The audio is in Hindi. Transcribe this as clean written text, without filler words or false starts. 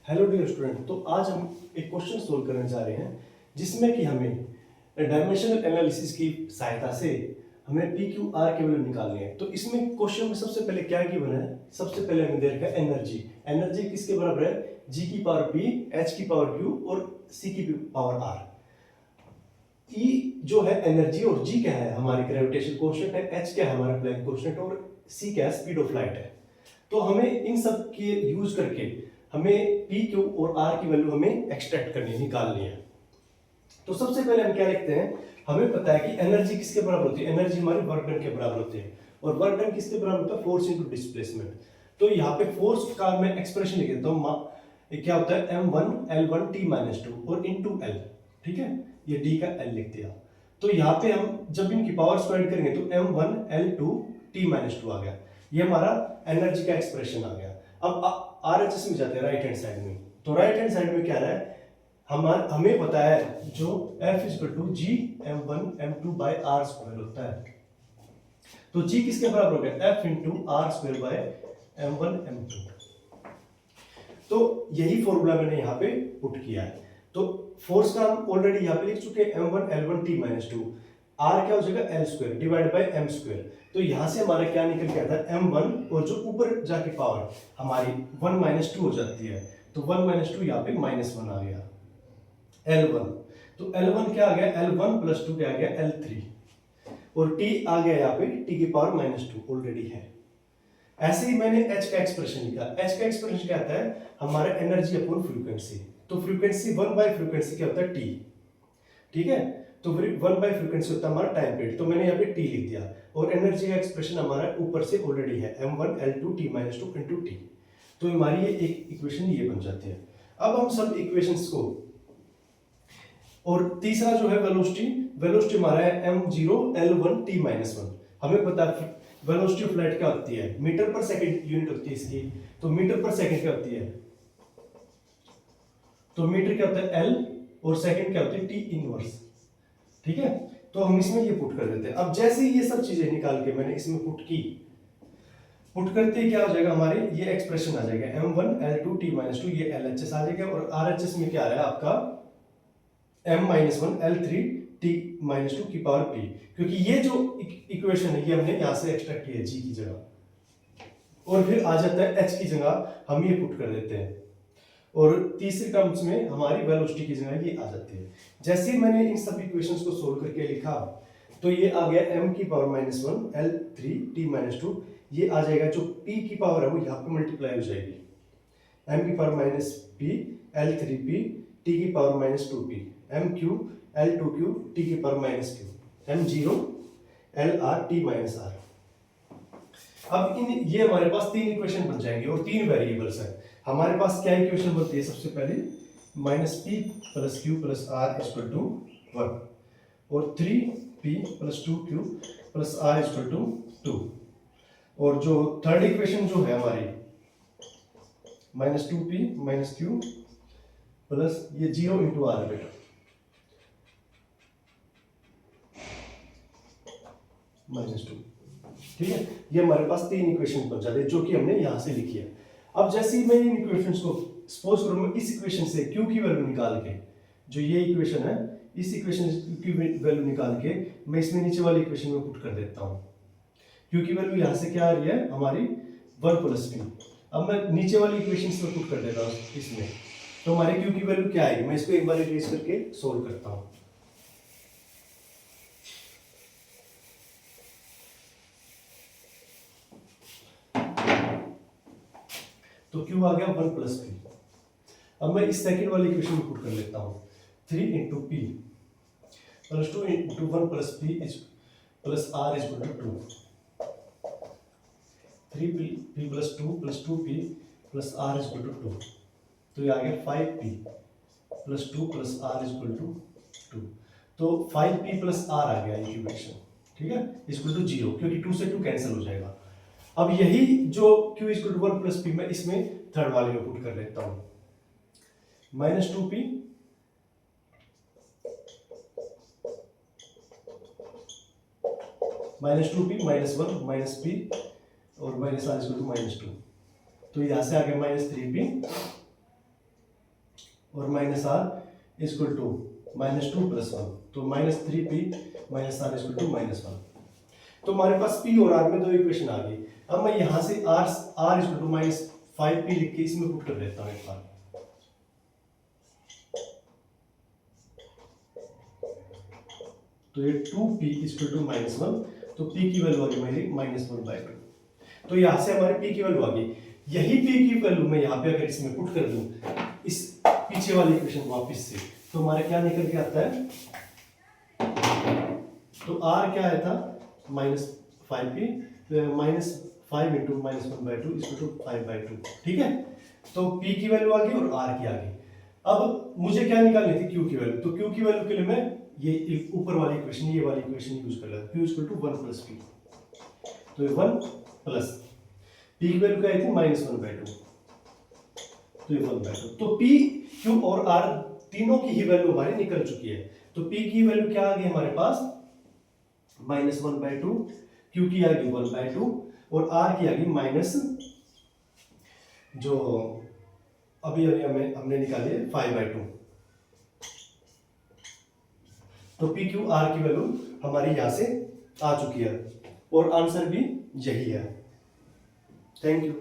Hello dear student. तो आज हम एक क्वेश्चन सोल्व करने जा रहे हैं जिसमें कि हमें डायमेंशनल एनालिसिस की सहायता से हमें पी क्यू आर के वैल्यू निकालनी है। तो इसमें क्वेश्चन में सबसे पहले क्या गिवन है, सबसे पहले हमें दे रखा है एनर्जी। एनर्जी किसके बराबर है? जी की पावर पी, एच की पावर क्यू और सी की पावर आर। ई जो है एनर्जी और जी क्या है? हमारी ग्रेविटेशन कांस्टेंट है, एच क्या है? हमारा प्लैंक कांस्टेंट और सी क्या है? स्पीड ऑफ लाइट है। तो हमें इन सब के यूज करके हमें पी क्यू और आर की वैल्यू हमें एक्सट्रैक्ट करनी है, निकालनी है। तो सबसे पहले हम क्या लिखते हैं, हमें पता है कि एनर्जी किसके बराबर होती है? एनर्जी हमारी वर्क डन के बराबर होती है। और वर्क डन किसके बराबर होता है? Force into displacement. तो यहाँ पे फोर्स का मैं एक्सप्रेशन लिख देता हूँ। ये क्या होता है? m1 l1 t-2 और इनटू l। ठीक है, ये d का l लिख दिया। तो यहाँ पे हम जब इनकी पावर स्क्वायर करेंगे तो m1 l2 t-2 आ गया। ये हमारा एनर्जी का एक्सप्रेशन आ गया। अब आरएचएस में जाते हैं राइट हैंड साइड में। तो राइट हैंड साइड में क्या रहा है, हमें पता है जो F is two G m1 m2 by R square होता है। तो जी किसके बराबर हो गया? F into R square by m1 m2। तो यही फॉर्मूला मैंने यहाँ पे पुट किया है। तो फोर्स का हम ऑलरेडी यहाँ पे लिख चुके हैं m1 l1 t-2। आर क्या हो जाएगा? l square divide by m square. तो यहां से हमारा क्या निकल के आता है? m1 और जो ऊपर जाके पावर हमारी 1 - 2 हो जाती है। तो 1 - 2 यहाँ पे -1 आ गया L1। तो L1 क्या आ गया? L1 + 2 क्या आ गया? L3। और T आ गया यहाँ पे T की पावर -2 ऑलरेडी है। ऐसे ही मैंने H का एक्सप्रेशन लिखा। H का एक्सप्रेशन क्या आता है? हमारा एनर्जी अपॉन फ्रीक्वेंसी। तो फ्रीक्वेंसी 1/फ्रीक्वेंसी क्या होता है? T। ठीक है, तो 1/फ्रीक्वेंसी होता है हमारा टाइम पीरियड। तो मैंने यहाँ पे T लिख दिया। और एनर्जी का एक्सप्रेशन हमारा ऊपर से ऑलरेडी है m1 l2 t-2 into T। तो हमारी ये एक इक्वेशन ये बन जाती है। अब हम सब इक्वेशंस को, और तीसरा जो है वेलोसिटी, वेलोसिटी हमारा है m0 l1 t-1। हमें पता है वेलोसिटी ऑफ लाइट क्या होती है? मीटर पर सेकंड यूनिट होती है इसकी। तो मीटर पर सेकंड क्या होती है? तो मीटर क्या होता है? l और सेकंड क्या होती है? t inverse. ठीक है, तो हम इसमें ये पुट कर देते हैं। अब जैसे ही ये सब चीजें निकाल के मैंने इसमें पुट की, पुट करते ही क्या हो जाएगा? हमारे ये एक्सप्रेशन आ जाएगा m1 l2 t-2, ये LHS आ जाएगा। और RHS में क्या आ रहा है आपका? m-1 l3 t-2 की पावर p। क्योंकि ये जो इक्वेशन है ये हमने यहां से एक्सट्रैक्ट किया है g की जगह। और फिर आ जाता है h की जगह हम ये पुट कर देते हैं। और तीसरी टर्म्स में हमारी वेलोसिटी की जगह ये आ जाती है। जैसे ही मैंने इन सब इक्वेशंस को सोल्व करके लिखा तो ये आ गया m की पावर -1 l3 t-2। ये आ जाएगा, जो p की पावर है वो यहाँ पे मल्टीप्लाई हो जाएगी। m की पावर -p l3p t की power -2p m3 l2q t की power -q m0 lr t-r। अब इन ये हमारे पास तीन इक्वेशन बन जाएंगे और तीन वेरिएबल्स हैं। हमारे पास क्या इक्वेशन बनती है? सबसे पहले -p + q + r = 1 और 3p + 2q + r = 2। और जो थर्ड इक्वेशन जो है हमारी -2p - q प्लस ये 0 × r बेटा -2। ठीक है, ये हमारे पास तीन इक्वेशन बन जाते हैं जो कि हमने यहां से लिखी है। अब जैसे ही मैं इन इक्वेशंस को सपोज करूं, मैं इस इक्वेशन से q की वैल्यू निकाल के, जो ये इक्वेशन है इस इक्वेशन से q की वैल्यू निकाल के मैं इसमें नीचे वाली इक्वेशन में पुट कर देता हूं। q की वैल्यू यहां से क्या आ रही है हमारी? 1 + p। अब मैं नीचे वाली इक्वेशन में पुट कर देता हूं इसमें, तो हमारी q की वैल्यू क्या आएगी? मैं इसको एक बार इरेज करके सोल्व करता हूं। तो q आ गया 1 + p। अब मैं इस सेकंड वाली इक्वेशन में पुट कर लेता हूं 3 × p + 2 × 1 + p + r = 2। 3p + 2 + 2p + r = 2। तो ये आ गया 5p + 2 + r = 2। तो 5p + r आ गया इक्वेशन। ठीक है, = 0 क्योंकि 2 से 2 कैंसिल हो जाएगा। अब यही जो q = 1 + p मैं इसमें थर्ड वाले में पुट कर लेता हूं। -2p -2p -1 -p और -r = -2। तो यहां से आ गया -3p और माइनस आर इक्वल टू -2 + 1, तो -3p - r इक्वल टू -1। तो हमारे पास p और r में दो इक्वेशन आ गई। अब मैं यहां से r इक्वल टू -5p लिख के इसमें पुट कर देता हूं एक बार। तो ये 2p इक्वल टू -1, तो p की वैल्यू आ गई मेरी -1/2। तो यहां से हमारी p की वैल्यू आ गई। यही p की वैल्यू मैं यहाँ पे अगर इसमें पुट कर दूं इस पीछे वाली इक्वेशन वापस से, तो हमारा क्या निकल के आता है, तो r क्या आया था -5p -5 × -1/2 इक्वल टू 5/2। ठीक है, तो p की वैल्यू आ गई और r की आ गई। अब मुझे क्या निकालनी थी, q की वैल्यू। तो q की वैल्यू के लिए मैं ये ऊपर वाली इक्वेशन, ये वाली इक्वेशन यूज कर लेता हूं, q इक्वल टू 1 + p। तो ये 1 प्लस p की वैल्यू क्या आई थी -1/2, तो ये 1/2। तो p q और r तीनों की ही वैल्यू हमारी निकल चुकी है। तो p की वैल्यू क्या आ गई हमारे पास -1/2, q की आ गई 1/2 और r की आ गई माइनस, जो अभी हमने निकाली है 5/2। तो p q r की वैल्यू हमारी यहां से आ चुकी है और आंसर भी यही है। Thank you.